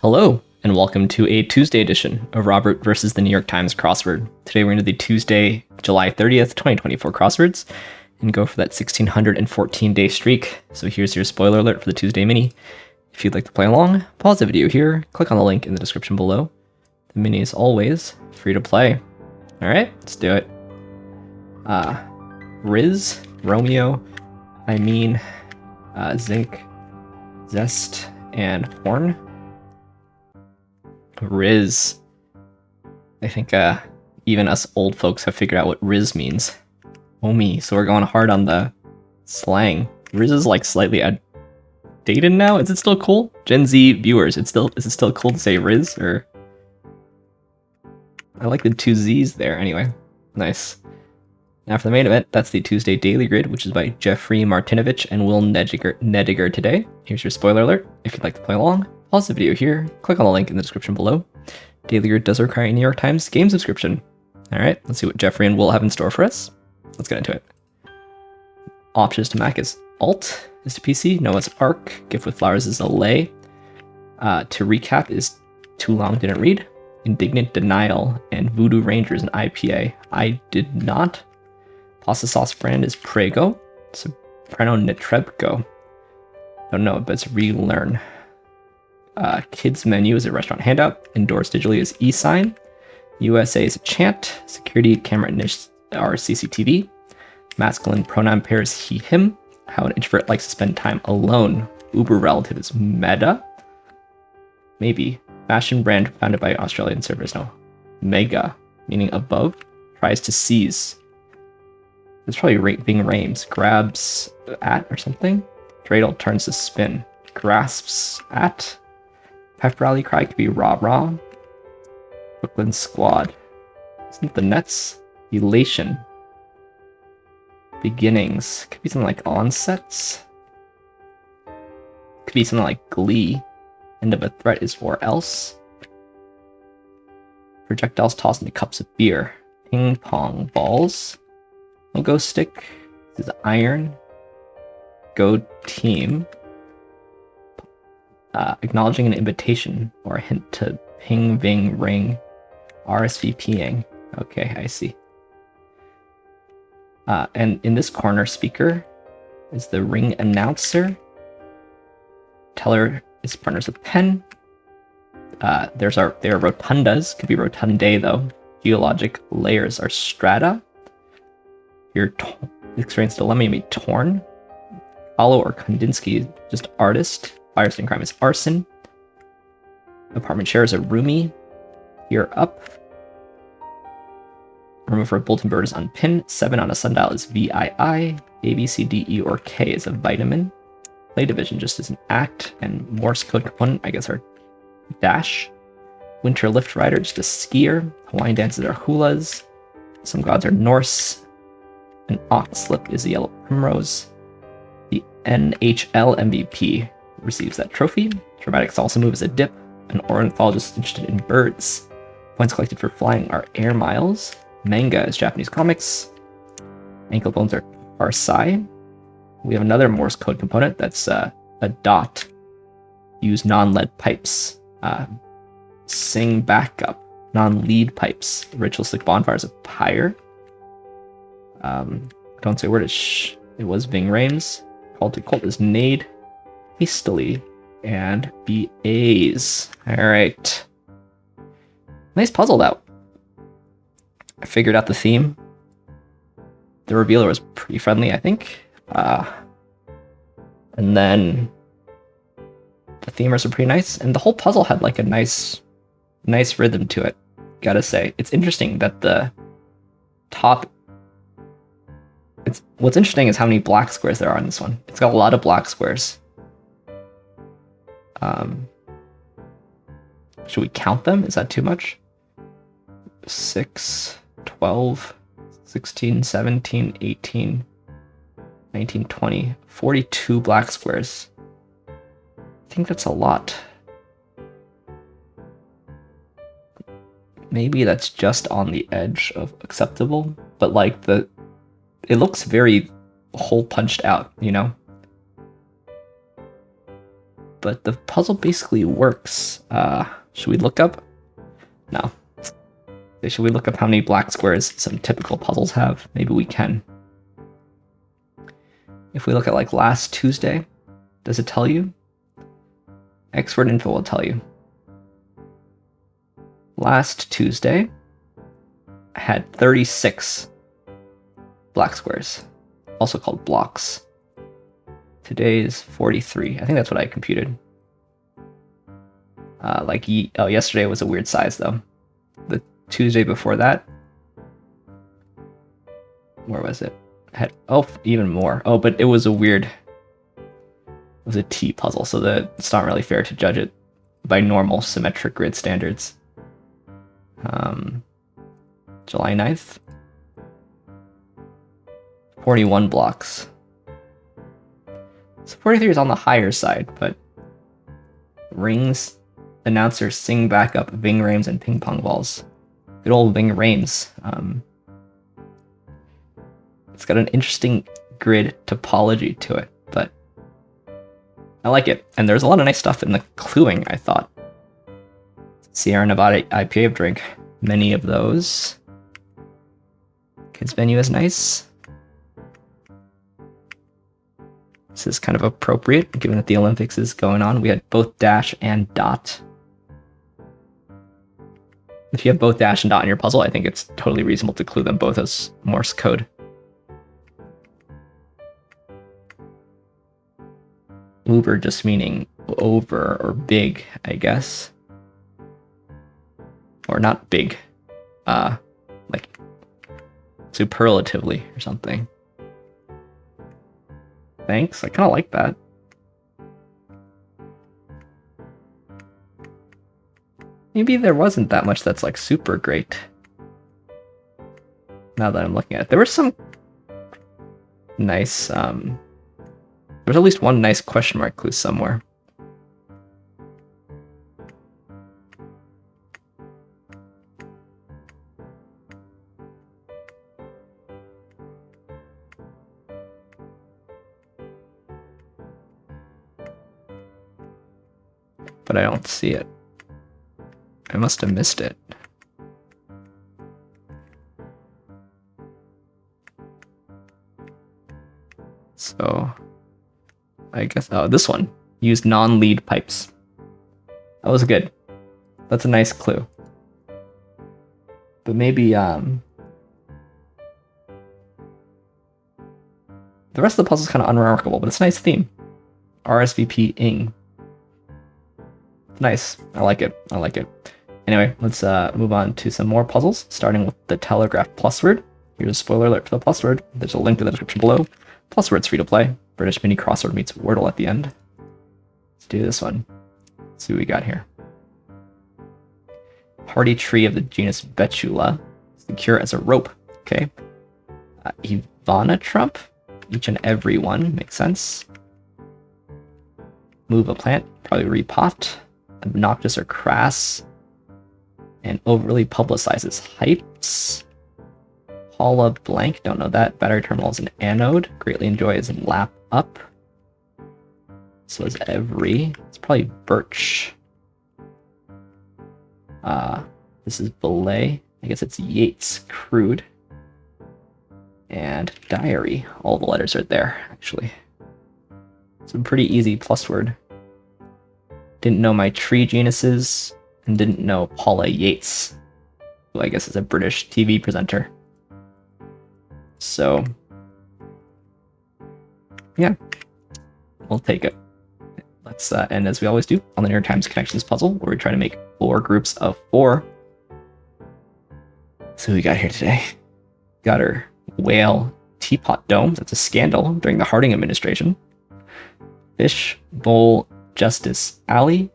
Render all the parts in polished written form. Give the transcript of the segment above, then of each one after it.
Hello, and welcome to a Tuesday edition of Robert versus the New York Times Crossword. Today we're into the Tuesday, July 30th, 2024 crosswords, and go for that 1614-day streak. So here's your spoiler alert for the Tuesday mini. If you'd like to play along, pause the video here, click on the link in the description below. The mini is always free to play. Alright, let's do it. Rizz, Romeo, zinc, zest, and horn. Rizz. I think even us old folks have figured out what rizz means. Oh me, so we're going hard on the slang. Rizz is like slightly outdated now. Is it still cool? Gen Z viewers, is it still cool to say rizz? Or I like the two Z's there. Anyway, nice. Now for the main event, that's the Tuesday Daily Grid, which is by Jeffrey Martinovic and Will Nediger today. Here's your spoiler alert. If you'd like to play along, pause the video here, click on the link in the description below. Daily Grid does require a New York Times game subscription. Alright, let's see what Jeffrey and Will have in store for us. Let's get into it. Options to Mac is Alt is to PC, Noah's Ark, Gift with Flowers is a lay. To recap is Too Long Didn't Read, Indignant Denial, and Voodoo Rangers an IPA. I did not. Pasta sauce brand is Prego. Soprano Netrebko. Don't know, but it's Relearn. Kids menu is a restaurant handout. Endorsed digitally is e-sign. USA is a chant. Security camera niche are CCTV. Masculine pronoun pair is he, him. How an introvert likes to spend time alone. Uber relative is meta. Maybe. Fashion brand founded by Australian surfers. No. Mega, meaning above. Tries to seize. It's probably being Rames. Grabs at or something. Dreidel turns to spin. Grasps at. Pep rally cry could be rah rah. Brooklyn squad. Isn't the Nets? Elation. Beginnings. Could be something like onsets. Could be something like glee. End of a threat is or else. Projectiles tossed into cups of beer. Ping pong balls. Logo stick. This is iron. Go team. Acknowledging an invitation or a hint to ping, ving, ring, RSVPing. Okay, I see. And in this corner speaker is the ring announcer. Teller is partners with pen. There are rotundas, could be rotundae though. Geologic layers are strata. Your experience dilemma, you may torn. Hollow or Kandinsky, just artist. Firestone crime is arson. Apartment share is a roomie. Here up. Remove for a bulletin board is unpin. 7 on a sundial is VII. A, B, C, D, E, or K is a vitamin. Play division just is an act. And Morse code component, I guess, are dash. Winter lift rider, just a skier. Hawaiian dances are hulas. Some gods are Norse. An ox slip is the yellow primrose. The NHL MVP receives that trophy. Dramatic salsa move is a dip. An ornithologist interested in birds. Points collected for flying are air miles. Manga is Japanese comics. Ankle bones are arsai. We have another Morse code component that's a dot. Use non-lead pipes. Sing backup. Non-lead pipes. Ritualistic bonfires of pyre. Don't say a word. It was Ving Rames. Call to cult is Nade. Hastily and BAs. Alright. Nice puzzle though. I figured out the theme. The revealer was pretty friendly, I think. And then the themers are pretty nice. And the whole puzzle had like a nice rhythm to it. Gotta say. It's interesting that the top... What's interesting is how many black squares there are in this one. It's got a lot of black squares. Should we count them? Is that too much? 6, 12, 16, 17, 18, 19, 20, 42 black squares. I think that's a lot. Maybe that's just on the edge of acceptable, but like it looks very hole punched out, you know? but the puzzle basically works. Should we look up? No. Should we look up how many black squares some typical puzzles have? Maybe we can. If we look at like last Tuesday, does it tell you? Expert info will tell you. Last Tuesday, I had 36 black squares, also called blocks. Today is 43. I think that's what I computed. Yesterday was a weird size though. The Tuesday before that, where was it? I had even more. Oh, but it was a weird. It was a T puzzle, so it's not really fair to judge it by normal symmetric grid standards. July 9th, 41 blocks. So 43 is on the higher side, but rings, announcers sing back up Ving Rhames and ping pong balls. Good old Ving Rhames. It's got an interesting grid topology to it, but I like it. And there's a lot of nice stuff in the cluing, I thought. Sierra Nevada IPA drink. Many of those. Kids venue is nice. This is kind of appropriate, given that the Olympics is going on. We had both dash and dot. If you have both dash and dot in your puzzle, I think it's totally reasonable to clue them both as Morse code. Uber just meaning over or big, I guess. Or not big. Like superlatively or something. Thanks, I kind of like that. Maybe there wasn't that much that's like super great. Now that I'm looking at it. There were some nice, there's at least one nice question mark clue somewhere. But I don't see it. I must have missed it. So, I guess, this one. Use non-lead pipes. That was good. That's a nice clue. But maybe, the rest of the puzzle is kind of unremarkable, but it's a nice theme. RSVP ing. Nice. I like it. I like it. Anyway, let's move on to some more puzzles, starting with the Telegraph PlusWord. Here's a spoiler alert for the PlusWord. There's a link in the description below. PlusWord's free to play. British mini crossword meets Wordle at the end. Let's do this one. Let's see what we got here. Party tree of the genus Betula. Secure as a rope. Okay. Ivana Trump. Each and every one. Makes sense. Move a plant. Probably repot. Obnoxious or crass. And overly publicizes hypes. Paula blank, don't know that. Battery terminal is an anode. Greatly enjoy is an lap up. So is every. It's probably birch. This is belay. I guess it's Yates. Crude. And diary. All the letters are there, actually. Some pretty easy plus word. Didn't know my tree genuses, and didn't know Paula Yates, who I guess is a British TV presenter. So, yeah, we'll take it. Let's end as we always do on the New York Times Connections puzzle, where we try to make 4 groups of 4. So we got here today. Got our whale teapot dome. That's a scandal during the Harding administration. Fish bowl Justice Alley.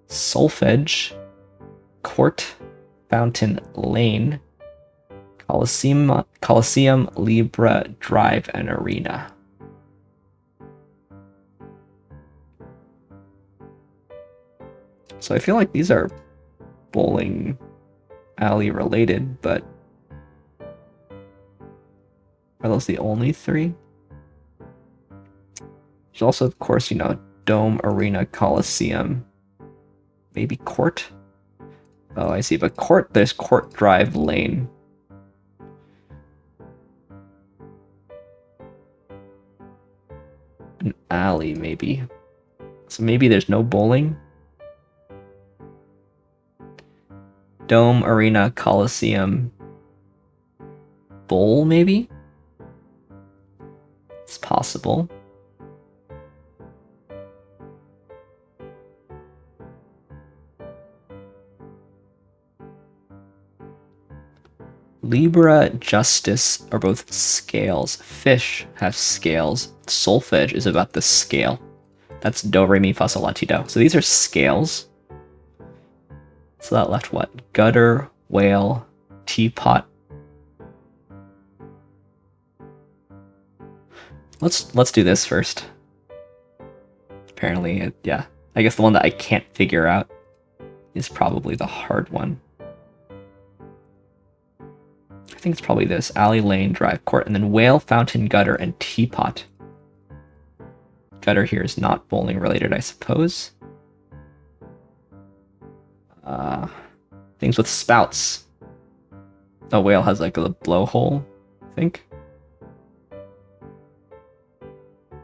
Solfege. Court. Fountain Lane. Coliseum, Libra, Drive, and Arena. So I feel like these are bowling alley related, but are those the only 3? There's also, of course, Dome, Arena, Coliseum. Maybe Court? Oh, I see, but Court, there's Court Drive Lane. An alley, maybe. So maybe there's no bowling? Dome, Arena, Coliseum. Bowl, maybe? It's possible. Libra, Justice are both scales. Fish have scales. Solfege is about the scale. That's do, re, mi, fa, sol, la, ti, do. So these are scales. So that left what? Gutter, whale, teapot. Let's do this first. Apparently, yeah. I guess the one that I can't figure out is probably the hard one. I think it's probably this. Alley, lane, drive, court, and then whale, fountain, gutter, and teapot. Gutter here is not bowling related, I suppose. Things with spouts. A whale has like a blowhole, I think.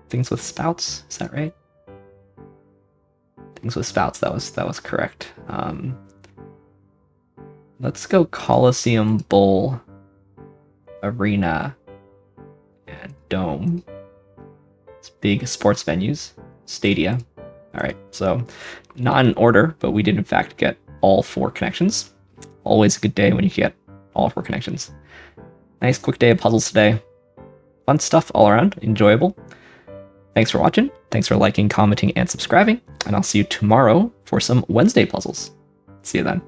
Things with spouts, is that right? Things with spouts, that was correct. Let's go Coliseum, Bowl, Arena, and Dome. It's big sports venues. Stadia. Alright, so not in order, but we did in fact get all 4 connections. Always a good day when you get all 4 connections. Nice quick day of puzzles today. Fun stuff all around, enjoyable. Thanks for watching, thanks for liking, commenting, and subscribing, and I'll see you tomorrow for some Wednesday puzzles. See you then.